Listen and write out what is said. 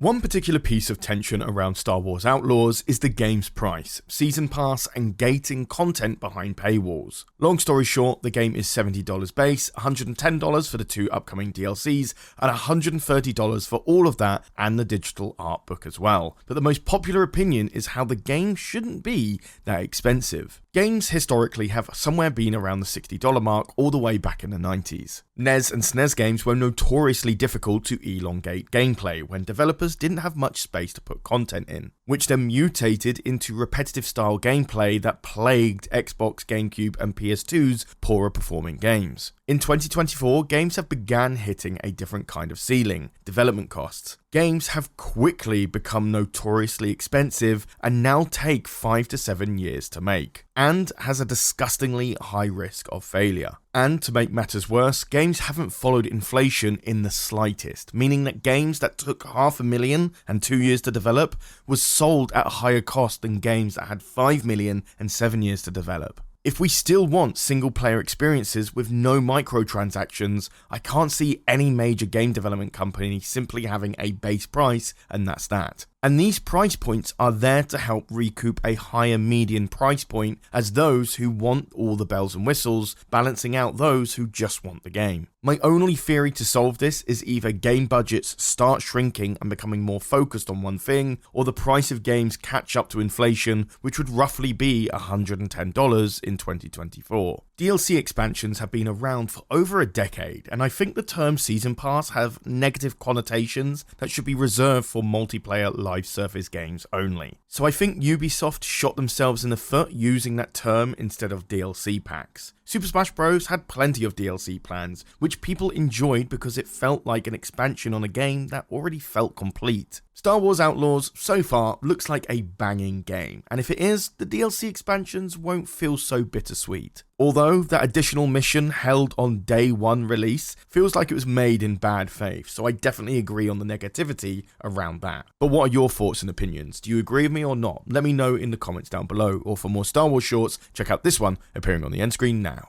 One particular piece of tension around Star Wars Outlaws is the game's price, season pass, and gating content behind paywalls. Long story short, the game is $70 base, $110 for the 2 upcoming DLCs, and $130 for all of that and the digital art book as well. But the most popular opinion is how the game shouldn't be that expensive. Games historically have somewhere been around the $60 mark all the way back in the 90s. NES and SNES games were notoriously difficult to elongate gameplay when developers didn't have much space to put content in, which then mutated into repetitive style gameplay that plagued Xbox, GameCube and PS2's poorer performing games. In 2024, games have begun hitting a different kind of ceiling: development costs. Games have quickly become notoriously expensive and now take 5 to 7 years to make, and has a disgustingly high risk of failure. And to make matters worse, games haven't followed inflation in the slightest, meaning that games that took $500,000 and 2 years to develop was sold at a higher cost than games that had $5 million and 7 years to develop. If we still want single-player experiences with no microtransactions, I can't see any major game development company simply having a base price and that's that. And these price points are there to help recoup a higher median price point as those who want all the bells and whistles, balancing out those who just want the game. My only theory to solve this is either game budgets start shrinking and becoming more focused on one thing, or the price of games catch up to inflation, which would roughly be $110 in 2024. DLC expansions have been around for over a decade, and I think the term Season Pass have negative connotations that should be reserved for multiplayer live service games only. So I think Ubisoft shot themselves in the foot using that term instead of DLC packs. Super Smash Bros. Had plenty of DLC plans, which people enjoyed because it felt like an expansion on a game that already felt complete. Star Wars Outlaws, so far, looks like a banging game, and if it is, the DLC expansions won't feel so bittersweet. Although that additional mission held on day 1 release feels like it was made in bad faith, so I definitely agree on the negativity around that. But what are your thoughts and opinions? Do you agree with me or not? Let me know in the comments down below, or for more Star Wars shorts, check out this one appearing on the end screen now.